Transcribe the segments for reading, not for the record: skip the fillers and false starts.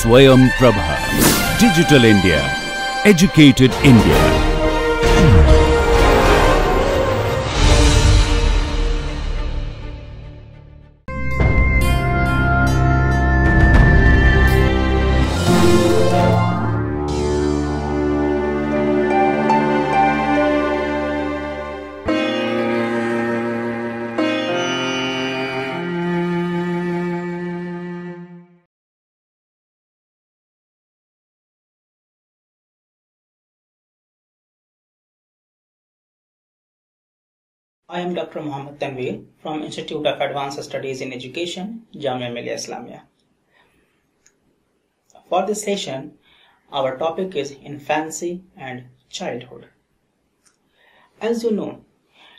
Swayam Prabha. Digital India. Educated India. I am Dr. Mohammed Tanveer from Institute of Advanced Studies in Education, Jamia Millia Islamia. For this session, our topic is infancy and childhood. As you know,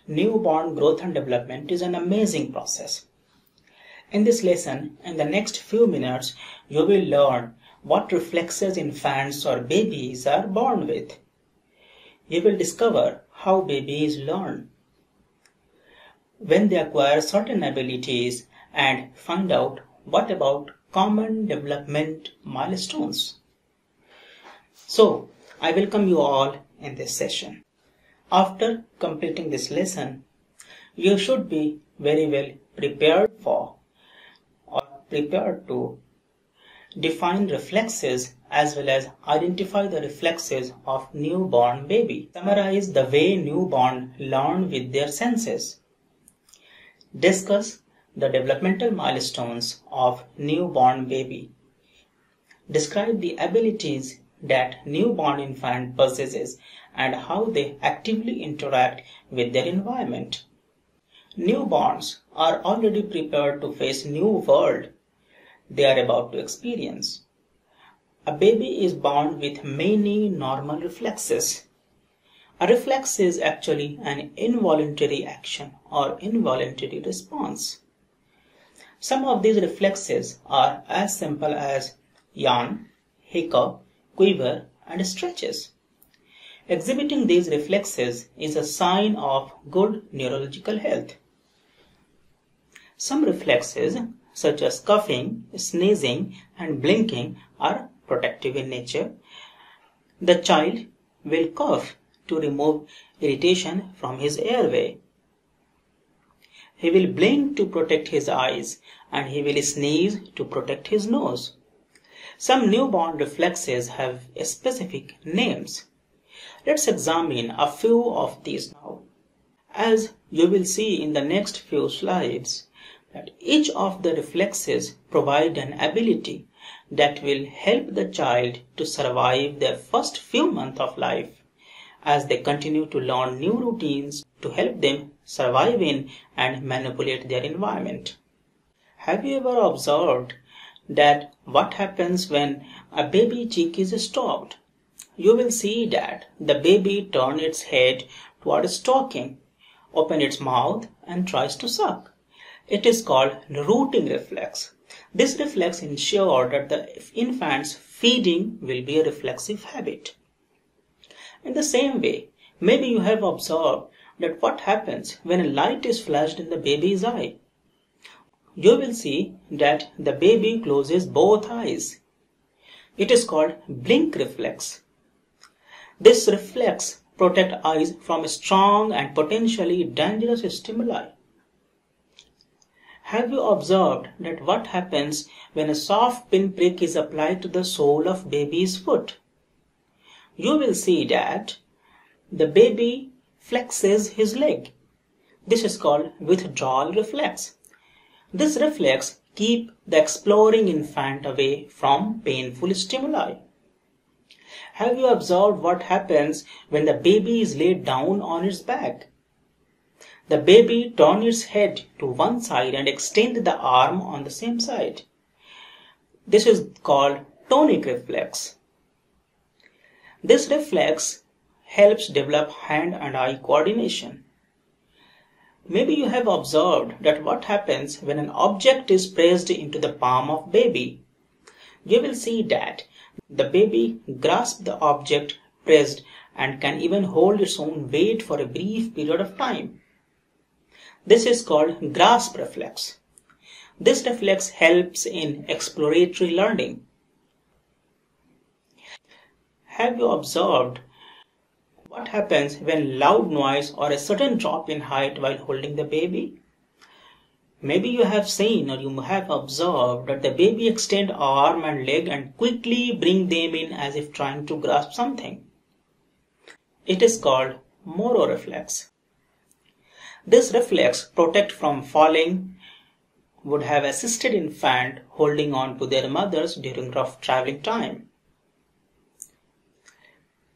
newborn growth and development is an amazing process. In this lesson, in the next few minutes, you will learn what reflexes infants or babies are born with. You will discover how babies learn, when they acquire certain abilities, and find out what about common development milestones. So, I welcome you all in this session. After completing this lesson, you should be very well prepared to define reflexes as well as identify the reflexes of newborn baby. Summarize the way newborn learn with their senses. Discuss the developmental milestones of newborn baby. Describe the abilities that newborn infant possesses and how they actively interact with their environment. Newborns are already prepared to face new world they are about to experience. A baby is born with many normal reflexes. A reflex is actually an involuntary action or involuntary response. Some of these reflexes are as simple as yawn, hiccup, quiver, and stretches. Exhibiting these reflexes is a sign of good neurological health. Some reflexes, such as coughing, sneezing, and blinking, are protective in nature. The child will cough to remove irritation from his airway. He will blink to protect his eyes, and he will sneeze to protect his nose. Some newborn reflexes have specific names. Let's examine a few of these now. As you will see in the next few slides, that each of the reflexes provide an ability that will help the child to survive their first few months of life, as they continue to learn new routines to help them survive in and manipulate their environment. Have you ever observed that what happens when a baby cheek is stopped? You will see that the baby turns its head towards talking, opens its mouth and tries to suck. It is called rooting reflex. This reflex ensures that the infant's feeding will be a reflexive habit. In the same way, maybe you have observed that what happens when a light is flashed in the baby's eye. You will see that the baby closes both eyes. It is called blink reflex. This reflex protects eyes from strong and potentially dangerous stimuli. Have you observed that what happens when a soft pinprick is applied to the sole of baby's foot? You will see that the baby flexes his leg. This is called withdrawal reflex. This reflex keeps the exploring infant away from painful stimuli. Have you observed what happens when the baby is laid down on its back? The baby turns its head to one side and extends the arm on the same side. This is called tonic reflex. This reflex helps develop hand and eye coordination. Maybe you have observed that what happens when an object is pressed into the palm of baby. You will see that the baby grasps the object pressed and can even hold its own weight for a brief period of time. This is called grasp reflex. This reflex helps in exploratory learning. Have you observed what happens when loud noise or a sudden drop in height while holding the baby? Maybe you have seen or you have observed that the baby extend arm and leg and quickly bring them in as if trying to grasp something. It is called Moro reflex. This reflex protect from falling would have assisted infant holding on to their mothers during rough traveling time.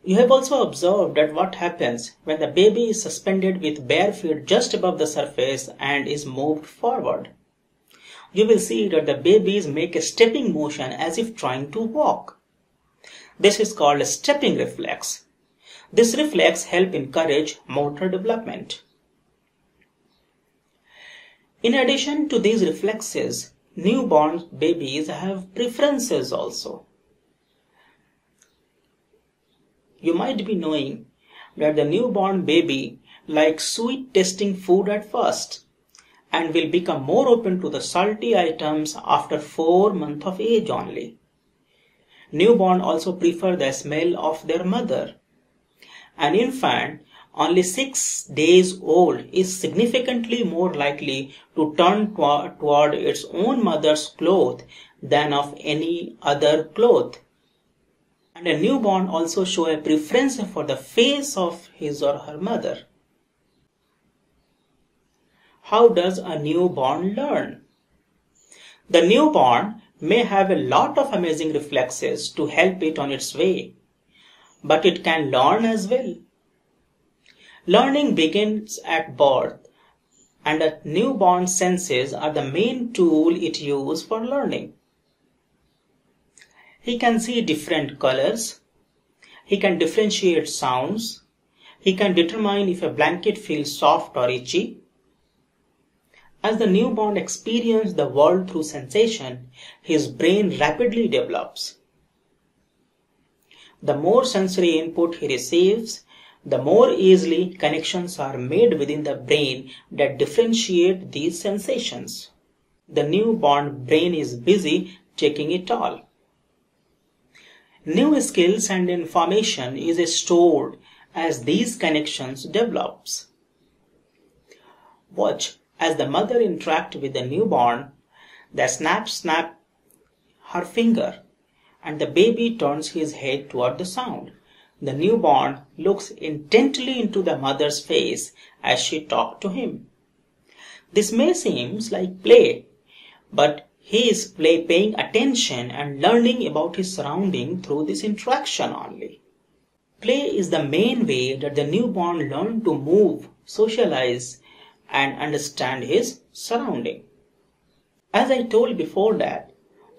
You have also observed that what happens when the baby is suspended with bare feet just above the surface and is moved forward. You will see that the babies make a stepping motion as if trying to walk. This is called a stepping reflex. This reflex helps encourage motor development. In addition to these reflexes, newborn babies have preferences also. You might be knowing that the newborn baby likes sweet tasting food at first and will become more open to the salty items after 4 months of age only. Newborn also prefer the smell of their mother. An infant only 6 days old is significantly more likely to turn toward its own mother's cloth than of any other cloth. And a newborn also show a preference for the face of his or her mother. How does a newborn learn? The newborn may have a lot of amazing reflexes to help it on its way, but it can learn as well. Learning begins at birth, and a newborn's senses are the main tool it uses for learning. He can see different colors. He can differentiate sounds. He can determine if a blanket feels soft or itchy. As the newborn experiences the world through sensation, his brain rapidly develops. The more sensory input he receives, the more easily connections are made within the brain that differentiate these sensations. The newborn brain is busy taking it all. New skills and information is stored as these connections develops. Watch as the mother interacts with the newborn, the snap her finger and the baby turns his head toward the sound. The newborn looks intently into the mother's face as she talks to him. This may seem like play, but he is paying attention and learning about his surrounding through this interaction only. Play is the main way that the newborn learns to move, socialize, and understand his surrounding. As I told before that,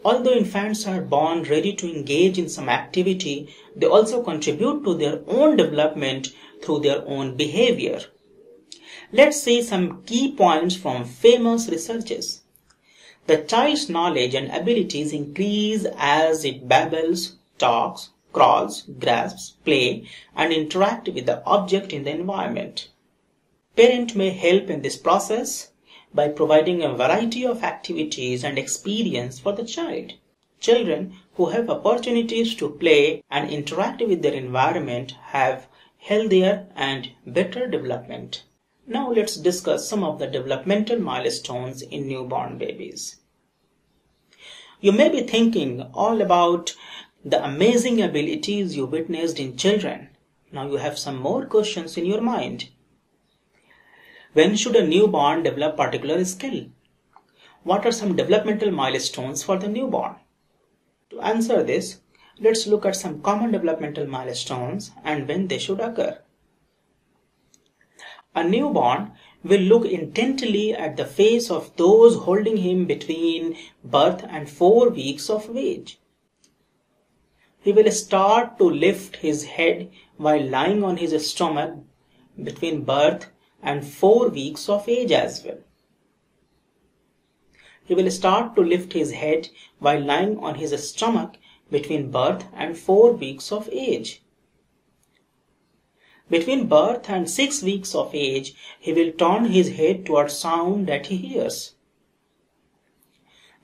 although infants are born ready to engage in some activity, they also contribute to their own development through their own behavior. Let's see some key points from famous researches. The child's knowledge and abilities increase as it babbles, talks, crawls, grasps, play, and interact with the object in the environment. Parent may help in this process by providing a variety of activities and experience for the child. Children who have opportunities to play and interact with their environment have healthier and better development. Now let's discuss some of the developmental milestones in newborn babies. You may be thinking all about the amazing abilities you witnessed in children. Now you have some more questions in your mind. When should a newborn develop particular skill? What are some developmental milestones for the newborn? To answer this, let's look at some common developmental milestones and when they should occur. A newborn will look intently at the face of those holding him between birth and 4 weeks of age. He will start to lift his head while lying on his stomach between birth and 4 weeks of age as well. He will start to lift his head while lying on his stomach between birth and 4 weeks of age. Between birth and 6 weeks of age, he will turn his head towards sound that he hears.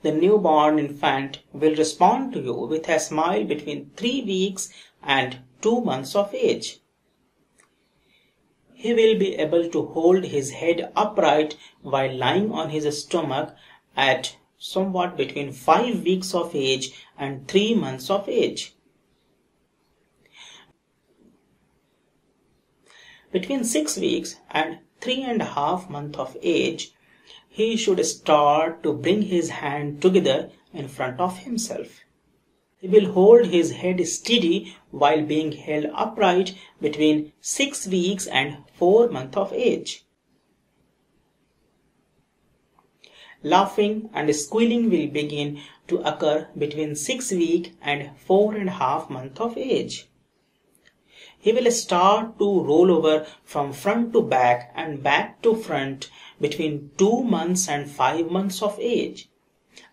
The newborn infant will respond to you with a smile between 3 weeks and 2 months of age. He will be able to hold his head upright while lying on his stomach at somewhat between 5 weeks of age and 3 months of age. Between 6 weeks and 3.5 months of age, he should start to bring his hand together in front of himself. He will hold his head steady while being held upright between 6 weeks and 4 months of age. Laughing and squealing will begin to occur between 6 weeks and 4.5 months of age. He will start to roll over from front to back and back to front between 2 months and 5 months of age.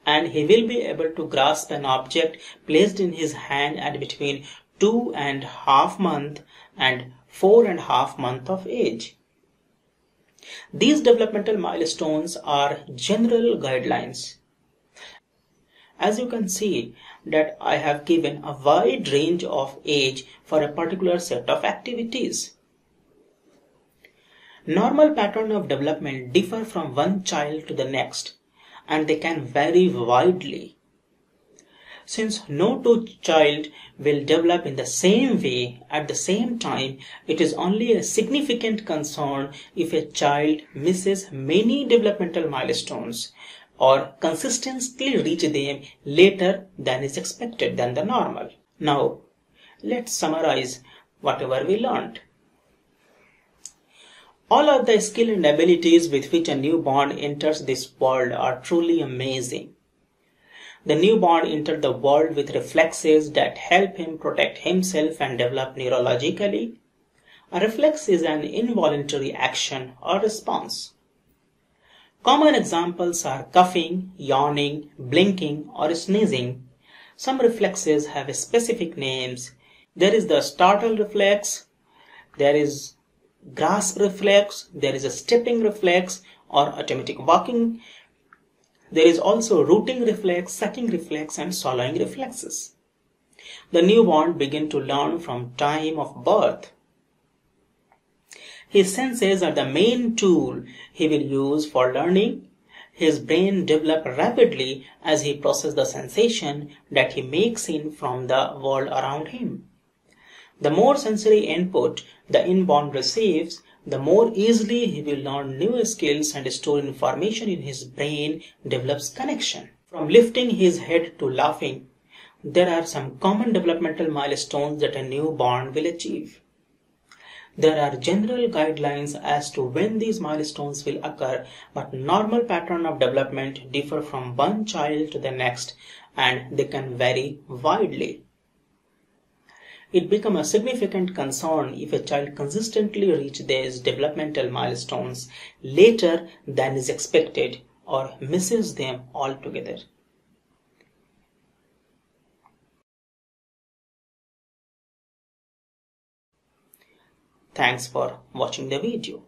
And he will be able to grasp an object placed in his hand at between 2.5 months and 4.5 months of age. These developmental milestones are general guidelines. As you can see that I have given a wide range of age for a particular set of activities. Normal pattern of development differ from one child to the next, and they can vary widely. Since no two child will develop in the same way at the same time, it is only a significant concern if a child misses many developmental milestones or consistently reach them later than is expected than the normal. Now, let's summarize whatever we learned. All of the skill and abilities with which a newborn enters this world are truly amazing. The newborn enters the world with reflexes that help him protect himself and develop neurologically. A reflex is an involuntary action or response. Common examples are coughing, yawning, blinking, or sneezing. Some reflexes have specific names. There is the startle reflex, there is grasp reflex, there is a stepping reflex or automatic walking. There is also rooting reflex, sucking reflex, and swallowing reflexes. The newborn begins to learn from time of birth. His senses are the main tool he will use for learning. His brain develops rapidly as he processes the sensation that he makes in from the world around him. The more sensory input the inborn receives, the more easily he will learn new skills and store information in his brain, develops connection. From lifting his head to laughing, there are some common developmental milestones that a newborn will achieve. There are general guidelines as to when these milestones will occur, but normal pattern of development differ from one child to the next and they can vary widely. It becomes a significant concern if a child consistently reaches these developmental milestones later than is expected or misses them altogether. Thanks for watching the video.